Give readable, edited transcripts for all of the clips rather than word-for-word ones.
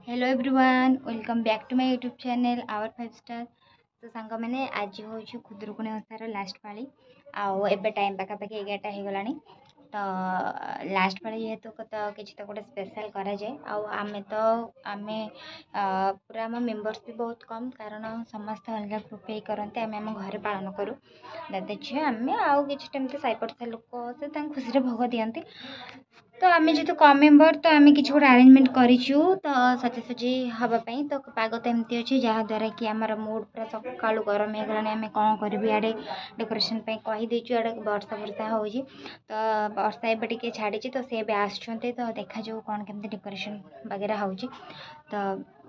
Hello everyone welcome back to my YouTube channel our 5 star. तो song मैंने आज हूँ खुदरुकुणी ओषार लास्ट पाली आउ एबे टाइम पाखापाखि 11टा हो गला। तो लास्ट पाली जेहेतु तो किसी तो गोटे स्पेशल करा जाए आमे तो आमे पूरा आम मेम्बर्स भी बहुत कम कारण समस्त अलग ग्रुप ही करते आम आम घर पालन करूँ दादा झील आम आउ कि साई पड़सा लोक से खुशी भोग दिखती। तो आम जेहतु कम मेम्बर तो आम कि गोटे आरेंजमेंट करूँ तो सजासजी हाँपाई तो पाग तो एमती अच्छी जहाद्वारा कि आम मूड पूरा सका गरम हो गलानी आम कौन करूँ इे डेकोरेशन कहीदेचु इे वर्षा वर्षा हो तो वर्षा एवं टे छाड़ी तो सी आसुँच तो देखा जाऊ कौन केमती डेकोरेशन वगैरह हो। तो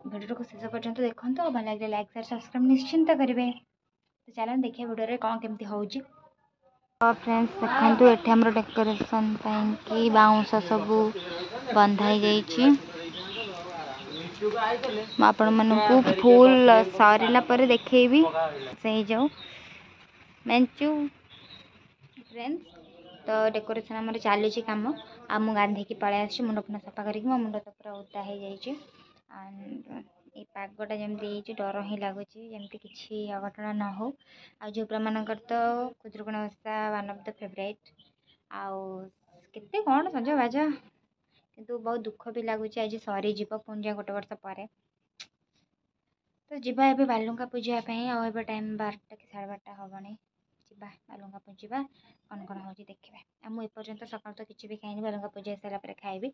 भिडियो को शेष पर्यंत देखो भल लगे लाइक शेयर सब्सक्राइब निश्चिंत करेंगे। तो चलो देखिए वीडियो कौन केमती हो। फ्रेंड्स देखो ये आम डेकोरेशन कि बाउंस सब बंधाई आपण मानू फुल सरला पर देखेबी से जाऊ मेंचू फ्रेंड्स। तो डेकोरेशन आम चली कम आम गाधे पलि आस मुंड फुंड सफा कर मो मुंड तो पूरा ओदा हो जाए ये पागटा जमी डर ही लगुच जमी किसी अघटना न हो। आ झील मानकर तो खुदरुकुणी ओषा वन ऑफ द फेवरेट आउ केते कौन सज बाज किंतु बहुत दुख भी लगुच आज सरी पुणी गोटे वर्ष पर। तो जीवा ए बालुंगा पूजापी आए टाइम 12टा कि 12:30 हेनी जा बालुंगा पूजा कौन कौन हो देखा मुझे एपर्तंत सका तो किसी भी खाई बालुंगा पूजा सारापर खाइबी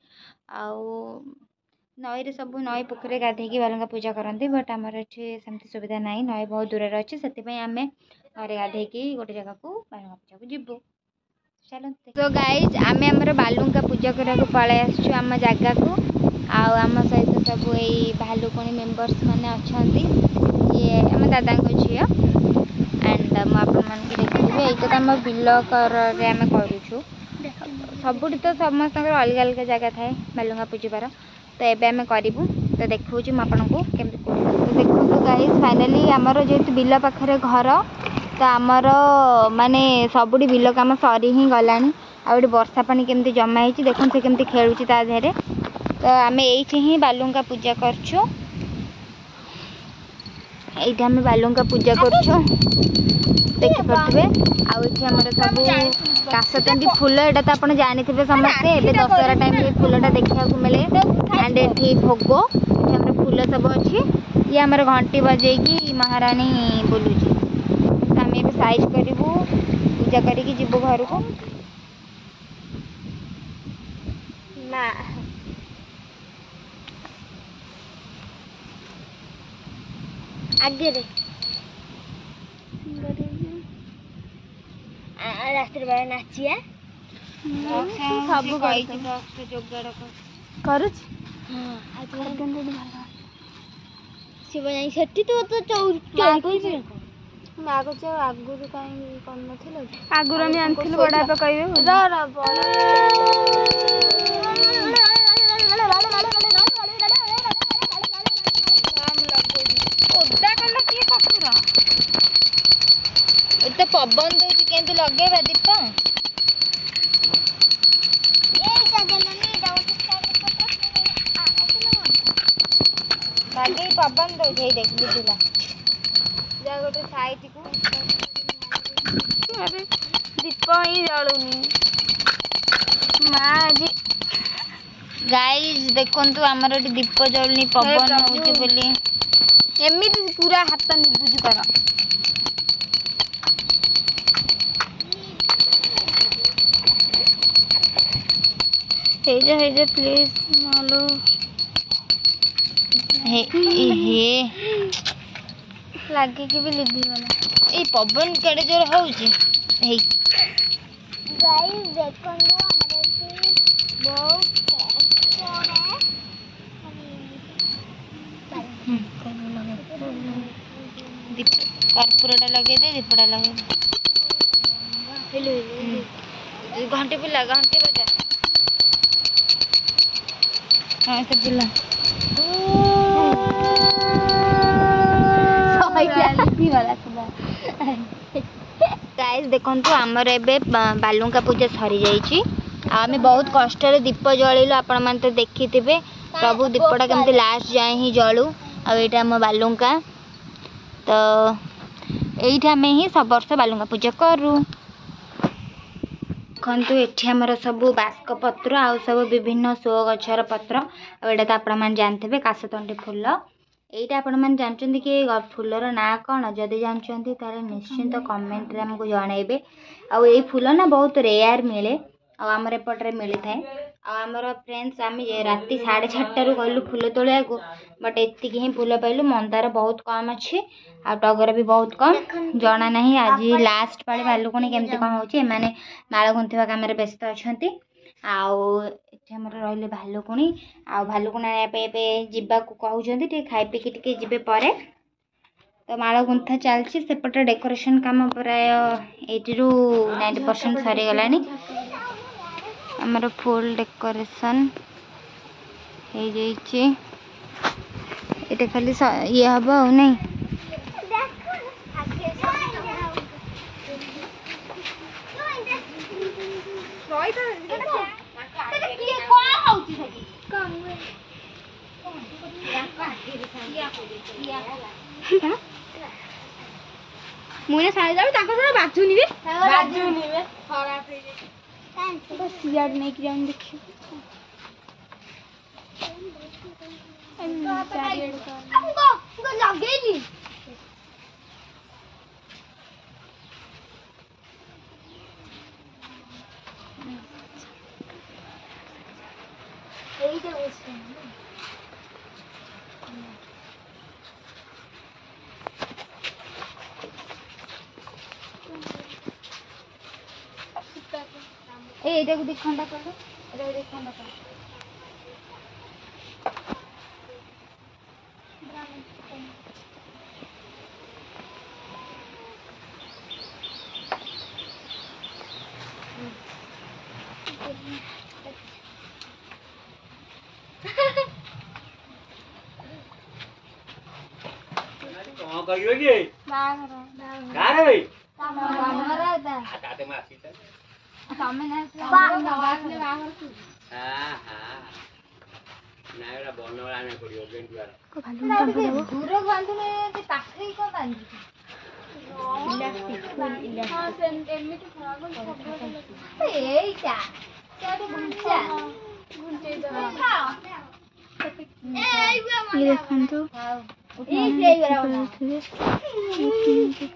आउ नई रे सब नई पोखरी गाधे बालुंगा पूजा करती बट आमर ये सेमती सुविधा ना नई बहुत दूर अच्छे से आम घर गाधे गोटे जगह को बालुंगा पूजा को जीवु चलो। तो गाइज आम आमर बालुंगा पूजा करने पलि आम जगह को आम सहित सब यही भालुकुणी मेम्बर्स मैंने अच्छा ये आम दादा झी एंड मुझे देखिए ये तो आम बिलकर आम करूँ सबुठ तो समस्त अलग अलग जगह थाए बालुंगा पूजबार। तो ये आम करूँ तो देखा आपको केमती। तो देखो गाइस फाइनाली आमर जेहेतु बिल पाखे घर तो आमर माने सबुठ बिल कम सरी ही गला आउे वर्षा पानी केमती जमा हो देखो से केमती खेलुची ता देहरे। तो आम ये ही बालुंगा पूजा करछो ये आम बालुंगा पूजा करछो देखी पारे आम सब काशतंडी फूल यहाँ तो आप जानी समस्ते ए दशहरा टाइम फूलटा देखा मिले एंड ये भोग ये फूल सब अच्छी ये आम घंटी बजेगी महारानी बोलूची। तो आम ए साइज करूँ पूजा करके जीवु घर को आगे रास्ते बेला नाचिया सब जोगाड़ कर शिव जाई सेठी तो चौरी मागुच आगुरी कहीं कर आगुरी आम आनी बड़ा कहे पवन दूसरी केमती लगे दीप लगे पवन दे देख बुझला जा गोटे साइड को दीप ही जलुनी माँ जी गाइस देखंतु आमर दीप जलुनी पवन होउची बोली एमिति पूरा हाथ निबुझ कर हे प्लीज मालो हे लगे कि भी लिभि गला ए पवन केड़े जोर होउची हे गाइस देखंतु हमरे बहुत दीप कर्पूरटा लगे दे दीपटा लगे घंटे बुला घंटे बजा हाँ तो बुला गाइस देखंतु हमर एबे बालुंगा पूजा सरी जाईची आम बहुत कष्ट दीप जलैलु आपण मैंने तो देखी थे प्रभु दीपटा केमती लास्ट जाए ही जलू आम बालुंका तो यही आम ही सब वर्ष बालुंका पूजा करूँ। देखु ये सब बास्क पत्र आ सब विभिन्न शो गचर पत्र आटा तो आपण जानते काशतंडी फूल यहीटा आपण मैंने जानते कि फूलर ना कौन जदि जानते निश्चिंत कमेंट रे हमको जनइबे। आई फूल ना बहुत रेयर मिले आमर एपटे मिली थाए आमर फ्रेंड्स आम राति 4:30 गलु फूल तोलिया को बट एति ही फूल पाइलु मंदार बहुत कम अच्छे आ टगर भी बहुत कम जना नहीं। आज लास्ट पाले भालुकणी केमती कौन हो माने माल गुंथवा काम व्यस्त अच्छा आमर रही भालुकणी आ भालुकणी जावाक कहते खाई पीकी टे जी तो माल गुंथा चलती सेपटे डेकोरेशन काम प्राय 80-90% सरीगला। आमर फुल डेकोरेशन हो जाइए खाली ये हम आ नहीं मुझे साड़ी जाबे ताको सारा बाजुनी बे खराब हे जे बस यार नहीं कि हम देखिए हमको लगेगी यही तो एटा को देखंडा कर एटा देखंडा कर कौन करियो जे बागर गारे भाई बागर आता ताते मासी त तमे ना बागर हां हां नायरा बनवाला ने करियो गेंटुआ को भालू दूर बांधले जे पाखरी को बांधी इलास्टिक हां सेम एमिति खराब एइटा केते घुंचा घुंचे दो ये देखन तो ए से बराबर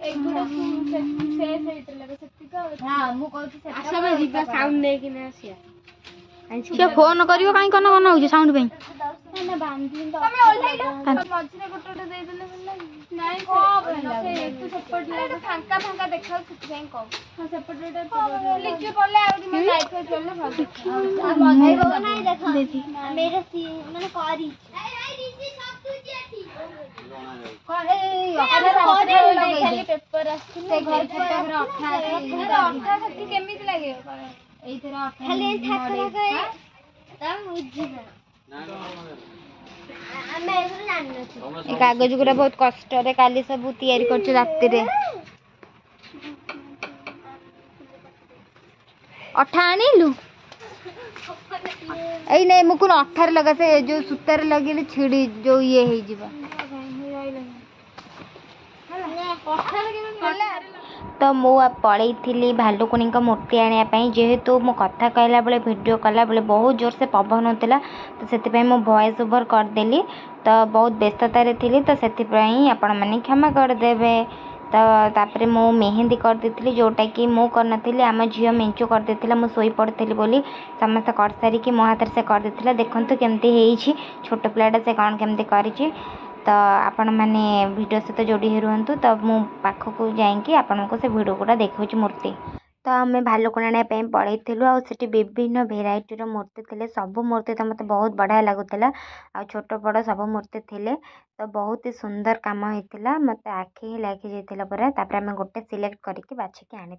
एक गुडा से लगे सत्ती का हां मु कहती से आशा में जीवा साउंड नै कि ना आसिया से फोन करियो काई कोन कोन हो साउंड पे ना बांधी तो तमे ओल्हाइलो मझरे गोटोटे दे देले नाही को से एक सपोर्ट लागे फांका फांका देखो से को हां सपोर्ट लिखे पड़ले आउडी में लाइट को चलले भाग आ मझरे को नाही देखो मेरे माने करी सब तुझे ठीक खाली पेपर से घर फोटो में अठा खती केमिति लागे एई तरह खाली ठाक लगे तब बुझिबा कागज गुरा बहुत कष्ट रे काली सब तैयारी करछ राति रे अठा आनिलु एई नै मुकुन अठार लगा से जो सूतर लगिले छिड़ी जो ये हे जीवा तो मु पड़े थी भालुकुणी मूर्ति आने जेहेतु मो कथा कहला बेले वीडियो कला बेले बहुत जोर से पवन होता तो से मो वॉइस ओवर करदेली तो बहुत व्यस्ततार थी तो से आपण मैंने क्षमा करदे। तो तापर मु मेहंदी कर देती जोटा कि मु करनी आम झील मेंचु कर देता मुझे शोई पड़ी बोली समस्त कर सारिकी मो हाथ से कर देता देखु केमती छोट पिलाटा से कौन केमती कर तो आपण मैंने वीडियो सहित जोड़ी रुहतु तो मु पाखक जाकि आपण को से वीडियो गुड़ा देखा मूर्ति तो आम भालुकुणी आने पड़ेलु आठी विभिन्न भेराइटी मूर्ति थे सब मूर्ति तो मतलब बहुत बढ़िया लगुला आ छोट बड़ सब मूर्ति थे तो बहुत ही सुंदर कम होता मत आखि ही लाखि जाता पूरा तापर आम गोटे सिलेक्ट करके बाछिकी आनी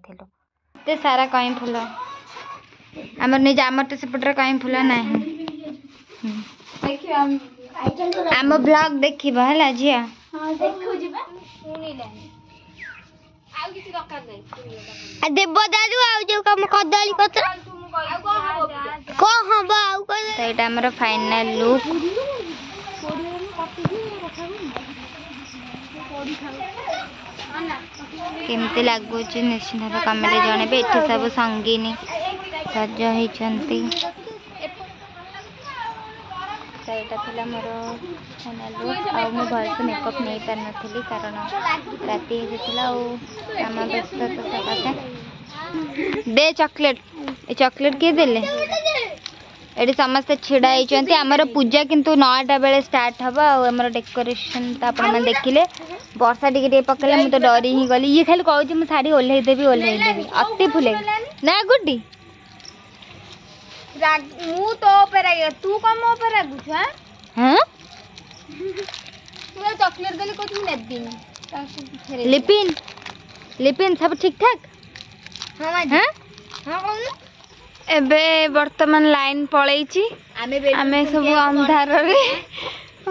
एत सारा कहीं फूल आमर निज आमर तो सेपटे कहीं फूल ना आम ब्लॉग देखा है झिया देव दादू आ जो कम कदली पत्र तो ये आमर फाइनाल लुक केमती लगुच निश्चित भाव कमेंट जनइबे। एठी सब संगीनी सज होती। तो यहाँ मोर फाइनाल लुक आ मु भलसे मेकअप नहीं पार नी कारण राति आम व्यस्त तो सकाशे। दे चॉकलेट ए चॉकलेट किए देले ये समस्ते छिड़ा होती। आमर पूजा किंतु 9टा बेले स्टार्ट हम आमर डेकोरेशन तो आप देखिले वर्षा टिके पकड़े मुझे डरी ही गली। ये खाली कहूँ मुझे शाढ़ी ओह्लैदेवी अति फुले ना गुड्डी मु तो तू कम रागुच हाँ तू चॉकलेट देली को नेबी लिपिन लिपिन सब ठीक ठाक हाँ हाँ हाँ एबे वर्तमान लाइन पलैची आमे सब अंधार रे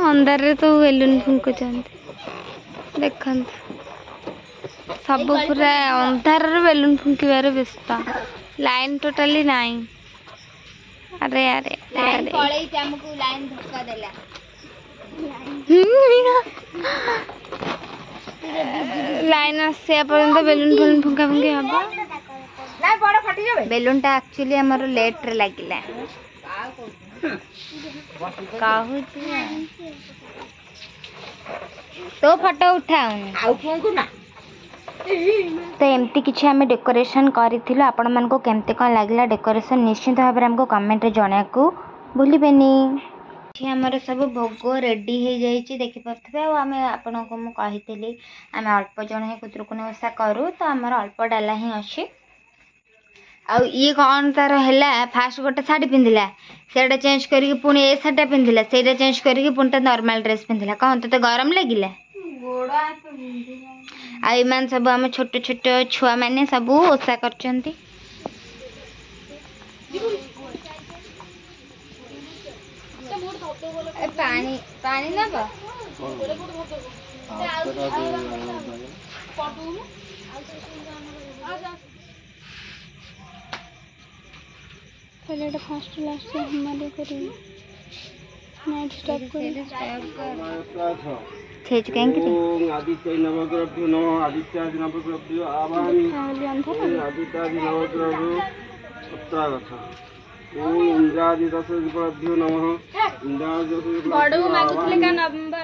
अंधार रे तो बेलून फुंकुचंती देखंत सब पूरा अंधार रे बेलून फुंकिबार व्यस्त लाइन टोटली नाही। अरे अरे लाइन पलैची हमको लाइन धक्का देला लाइन आसे पर्यंत बेलून फुलून फुंका फुंकी हबा ना बड़ फटी जाबे। बेलून टा एक्चुअली हमर लेट रे लागिला काहू तो फोटो उठाऊनी आउ फंकु ना तो एमती किसी आम डेकोरेशन करूँ आपण मन को केमते कौन लगे डेकोरेशन निश्चित भाव में हमको कमेंट रे जणा को भूलिबेनी। आमर सब भोग रेडी हो जाइए देखिपे आम आपण को मुझे आम अल्प जन खुदुरुकुणी ओषा करूँ तो आमर अल्प डाला ही अच्छे। आ ये कौन तार है फास्ट गोटे शाढ़ी पिंधिला से चेंज करके पुणी ए शाढ़ी पिंधिला से चेंज करके पुणी नॉर्मल ड्रेस पिंधिला कौन तो गरम लगिला आईमान सब आम छोट छोट छुआ मैंने सब ओषा कर पानी पानी ना बा पहले फास्ट लास्ट हमारे करी नाइट स्टॉप छेज कहीं ओम आदित्य नवग्रह नमः आदित्यादि नवग्रह आवाहनी आदित्यादि नवग्रह सप्तागत ओम इंद्रादि दशग्रभ्यो नमः इंद्रादि बड़ो मागितले का नंबर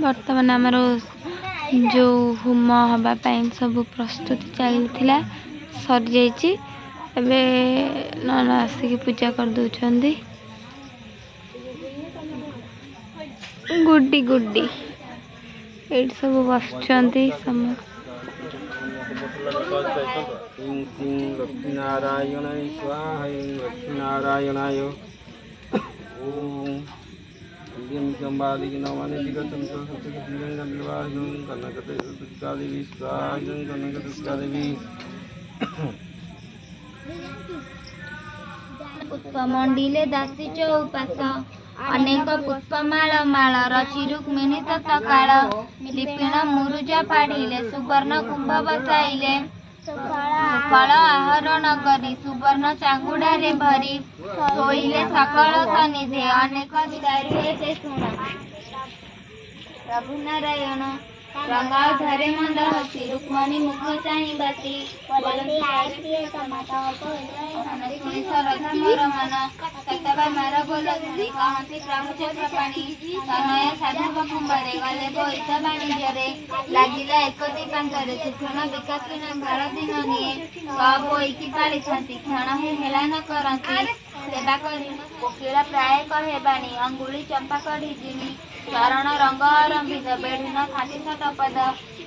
वर्तमान आमर जो होम हवा सब प्रस्तुति चलता सरी जाइए एबे नाना आसिक पूजा कर दौरान गुड्डी गुड्डी ये सब बसुँच लक्ष्मीनारायण स्वाहा लक्ष्मीनारायणाय ओम चंबादी नवानि दिगंतो सत्यदिगंगं कनकते दुर्गा देवी स्वाहा कनक दुर्गा देवी पुष्पमंडिले दासी चौपास अनेक पुष्पमाल माल रचि रुक्मिणी तत्काल लिपिण मुरुजा पाड़िले सुवर्ण कुंभ बसाइले फल आहरण करी सुवर्ण चांगुड़ा रे भरी सोइले सकल सनिधे अनेक दारुए शुण प्रभु नारायण रंगा धरे मंद हसी रुक्मणी मुख चाहि बासी श्रद्धा मोर मन सतबा मार बोल कहती प्रभु चक्रपाणी तनय साधु कुंभरे गले बोईत वाणिज्य लगिला एक दीपांतर सुक्षण विकास भार दिन निये बोईकी पाली क्षण ही हेलान करती सेवा करी कोकिल प्राय कहे बाणी अंगुली चंपा करी जिनी चरण रंग आरंभित बेढ़ खाटी शतपद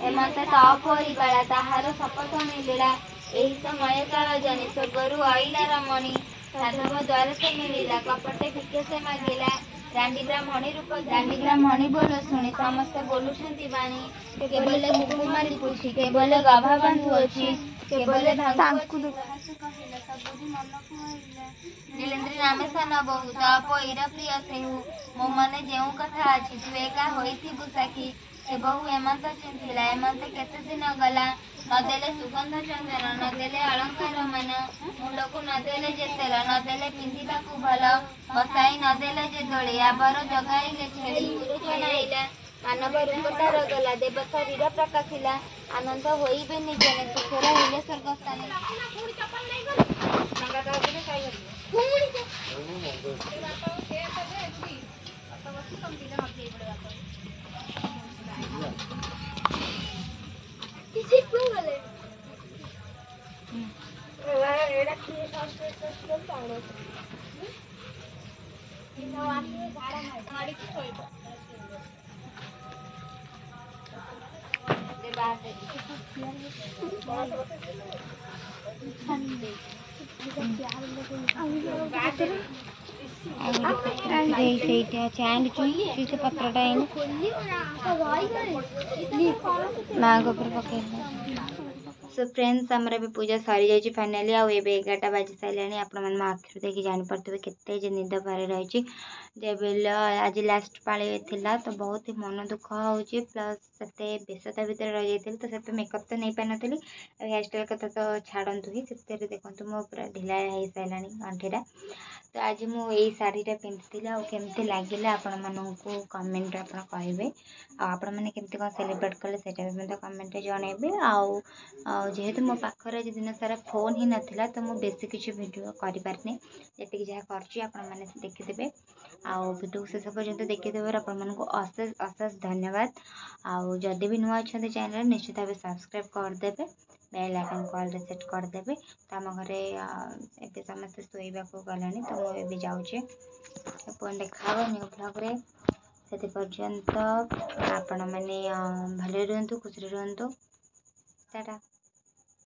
एमते तप बाला ताहार शपथ मिलिला एही समय काल जानी स्वर्गरु आईला रमणी साधव द्वार से मिलिला कपटे भिके से मागिला रांडी ब्राह्मणी रूप रांडी ब्राह्मणी बोल शुणी समस्ते बोलुछंती बाणी केवल मुकुमारी पूछी केवल गभा बंधु अछि केवल भांगु नीलेन्द्री नामे सन बहुत अपईर प्रिय सेहु मो मने जेउ कथा अछि तु एका होइथि बुसाखी ସେ ବହୁ ହେମନ୍ତ ଚିନ୍ଥିଲା ହେମନ୍ତ କେତେ ଦିନ ଗଲା ନଦେଲେ ସୁଗନ୍ଧ ଚନ୍ଦନ ନଦେଲେ ଅଳଙ୍କାର ମାନ ମୁଣ୍ଡକୁ ନଦେଲେ ଯେ ତେଲ ନଦେଲେ ପିନ୍ଧିବାକୁ ଭଲ ବସାଇ ନଦେଲେ ଯେ ଦୋଳି ଆବର ଜଗାଇଲେ ଛେଳି ଗୁରୁଜ ନାଇଲା ମାନବ ରୂପ ତାର ଗଲା ଦେବ ଶରୀର ପ୍ରକାଶିଲା ଆନନ୍ଦ ହୋଇବେ ନିଜନେ ସୁଖ ରହିଲେ ସ୍ୱର୍ଗସ୍ଥାନେ ସେଇଟା ଅଛି ଆଣିଛୁ ସେ ପତ୍ରଟା ମାଙ୍କ ଉପରେ ପକେଇଲା। सो फ्रेंड्स आमर भी पूजा सरी जाइए फाइनाली आउ एबे 11टा बाजी सारे आपने मो आखिर देखिए जानीपे केते निद पारे रही जब आज लास्ट पाली थिला तो बहुत ही मन दुख हो प्लस से व्यस्तता भितर रही जाइए तो से मेकअप तो नहीं पाई नी हेयर स्टाइल कथा तो छाड़ू ही से देखो मो पूरा ढिला हो सारा गंठीटा तो आज मुझे शाढ़ीटा पिंधि केमती लगे आपण मानू कमेंट आप कहे आपण मैंने केमती कौन सेलिब्रेट कले से कमेंट जनइबे जेहेतु मो पाखर आज दिन सारा फोन ही नाला तो मुझे बेसी किसी वीडियो करें जी जहाँ कर देखीदे आउ वीडियो शेष पर्यंत देखीदे आपण अशेष अशेष धन्यवाद आउ जदि भी नुआ अच्छा चैनल निश्चित भाव सब्सक्राइब करदे बेल आइकन कॉल सेट करदे तो आम घरे ए समस्ते शोवा गला तो मुझे जाऊे पुणी देखा न्यू ब्लॉग से पर्यंत आपण मैंने भले रुहतु खुशी रुहतु टाटा।